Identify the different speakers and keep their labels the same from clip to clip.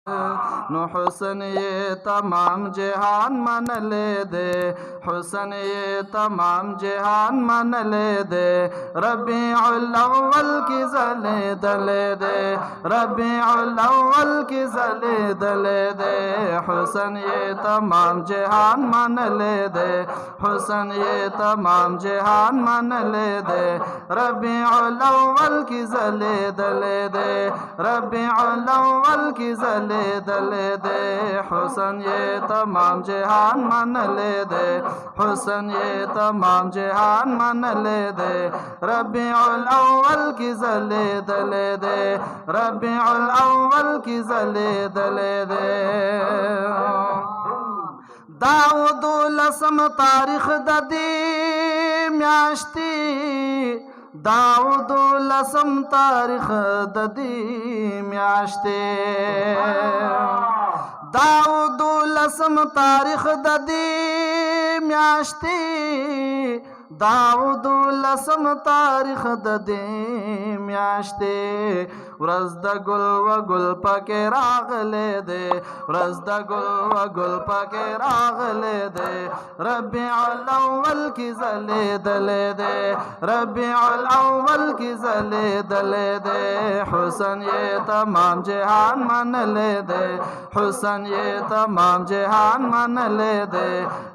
Speaker 1: No हुसन ये तमाम जहान मन ले दे, हुसन ये तमाम जहान मन ले दे। रबीउल अव्वल की ज़ले दले दे, रबीउल अव्वल की ज़ले दले दे। हुसन ये तमाम जहान मन ले दे, हुसन ये तमाम जहान मन ले दे। रबीउल अव्वल की ज़ले दले दे, रबीउल अव्वल की ज़ले दले दे। हुसन ये तमाम जहान मन ले दे, हुसन ये तमाम जहान मन ले दे। रबीउल अव्वल की ज़ले दले दे, रबीउल अव्वल की ज़ले दले दे। दाऊदुल असम तारीख ददी म्याश्ती, दाऊदुल असम तारीख ददी म्याश्ते। दाऊदुल असम तारीख ददी म्याश्ती, दाऊदुल असम तारीख ददी म्याश्ते। व्रज़ द गुल व गुल पके राग ले दे, व्रज़ द गुल व गुल पके राग ले दे। रबीउल अव्वल की ज़ले दले दे, रबीउल अव्वल की ज़ले दले दे। हुसन ये तमाम जहान मन ले दे, हुसन ये तमाम जहान मन ले दे।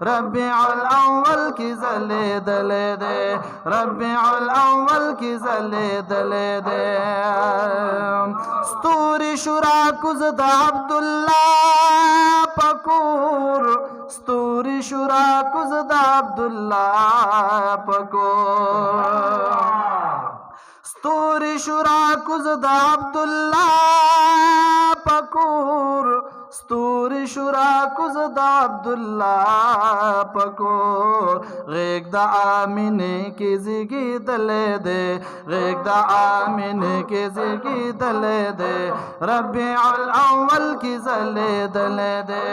Speaker 1: रबीउल अव्वल की ज़ले दले दे, रबीउल अव्वल की ज़ले दले दे। स्तूरी शुरा कुज़द अब्दुल्ला पकूर, स्तूरी शुरा कुज़द अब्दुल्ला पकूर। स्तूरी शुरा कुज़द अब्दुल्ला पकूर, स्तूरी शुरा कुज़द अब्दुल्ला पकूर। ग़ेग द आमिने की ज़िगी दले दे, ग़ेग द आमिने की ज़िगी दले दे। रबीउल अव्वल की ज़ले दले दे,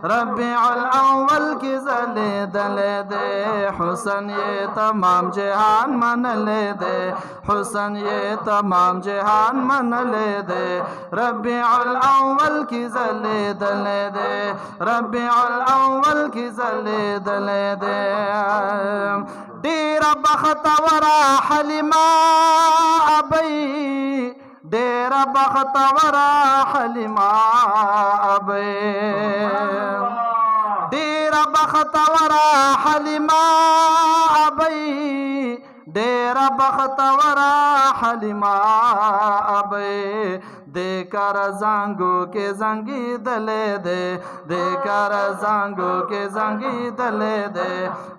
Speaker 1: रबीउल अव्वल की ज़ले दले दे। हुसन ये तमाम जहान मन ले दे, हुसन ये तमाम जहान मन ले दे। रबीउल अव्वल की ज़ले दले दे, रबीउल अव्वल की ज़ले दले दे। डेरा बख्तवरा हलिमा अबई, डेरा बख्तवरा हलिमा अबई। डेरा बख्तवरा हलिमा अबई, डेरा बख्तवरा हलिमा अबई। देकर जांगो के जंगी दले दे, देकर जांगो के जंगी दले दे।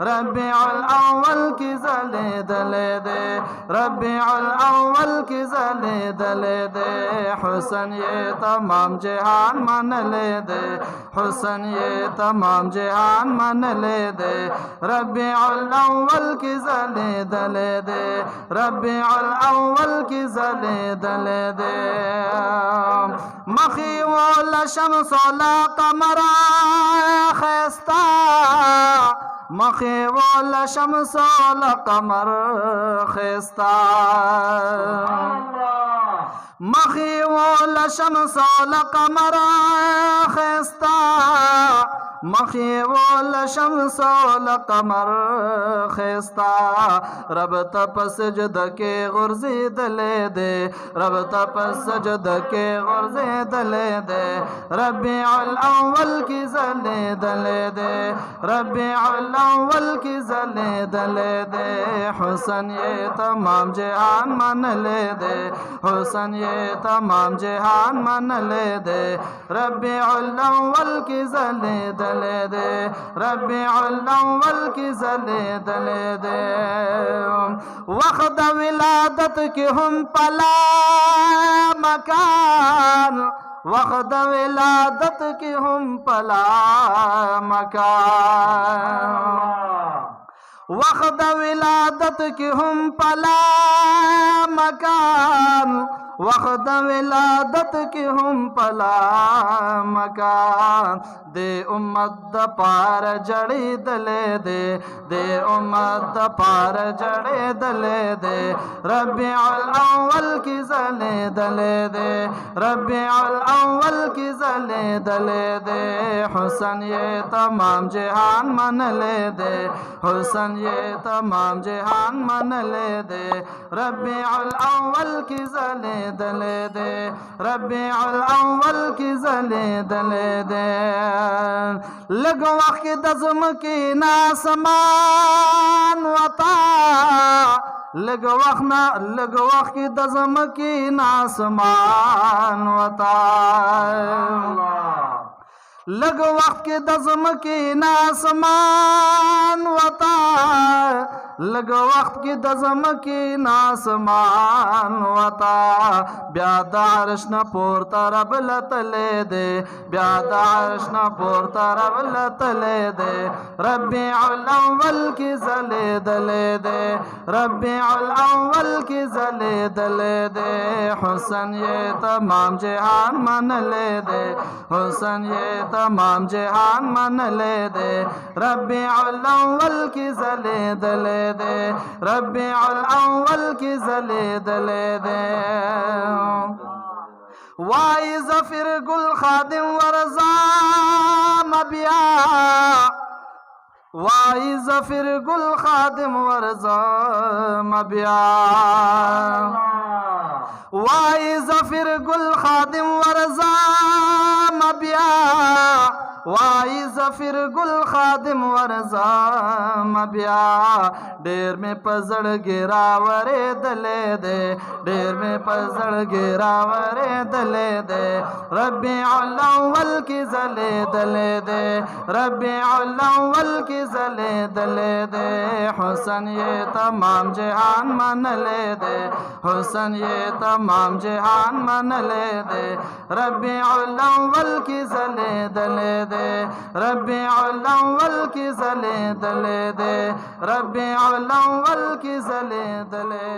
Speaker 1: रबीउल अव्वल की ज़ले दले दे, रबीउल अव्वल की ज़ले दले दे। हुसन ये तमाम जहान मन ले दे, हुसन ये तमाम जहान मन ले दे। रबीउल अव्वल की ज़ले दले दे, रबीउल अव्वल की ज़ले दले दे। मखी वोल शम्स ला कमरा खस्ता, मखी वोल शम्स ला कमर खस्ता। मखी वोल शम्स ला कमर खस्ता, मखी वोल शम्स ला कमर खस्ता। रब तप सजद के गुर्ज़े दले दे, रब तप सजद के गुर्ज़े दले दे। रबीउल अव्वल की ज़ले दले दे, रबीउल अव्वल की ज़ले दले दे। हुसन ये तमाम जहान मन ले दे, हुसन ये तमाम जहान मन ले दे। रबीउल अव्वल की ज़ले दले दे, रबीउल अव्वल की ज़ले दले दे। वक़्त विलादत की हम पला मकान, वक़्त विलादत की हम पला मकान। वक़्त विलादत की हम पला मकान, वक्त विलादत की हम पला मकान दे उम्मत द पार जड़ी दले दे दे उम्मत द पार जड़े दले दे रब्बिउल अव्वल की जले दले दे रब्बिउल अव्वल की जले दले दे हुसन ये तमाम जहान मन ले दे हुसन ये तमाम जहान मन ले दे रब्बिउल अव्वल की जले दले दे रब्बिउल अव्वल की जले दले दे लग वक्त दज़म की नासमान वता लग वक्त की दज़म की नासमान वता लग वक्त के दज़म की नासमान वता लग वक्त की दज़म की नासमान वता ब्यादारश न पोर तरब लतले दे ब्यादारश न पोर तरब लतले दे रब्बिउल अव्वल की जले दले दे रब्बिउल अव्वल की जले दले दे हुसन ये तमाम जहान मन ले दे हुसन ये तमाम जहान मन ले दे रब्बिउल अव्वल की जले दले दे रब्बिउल अव्वल की जले दले दे वाई ज़फ़िर गुल खादिम वरज़ा मबिया वाई ज़फ़िर गुल खादिम वरज़ा मबिया वाई ज़फ़िर गुल खादिम वरज़ा मबिया वाई ज़फ़िर गुल खादिम वरज़ा मबिया डेर में पजड़ गिरावरे दले दे डेर में पजड़ गिरावरे दले दे रब्बिउल अव्वल की जले दले दे रब्बिउल अव्वल की जले दले दे हुसन ये तमाम जहान मन ले दे हुसन ये तमाम जहान मन ले दे रब्बिउल अव्वल की जले दले दे रब्बिउल अव्वल की जले दले दे रब्बिउल अव्वल की जले दले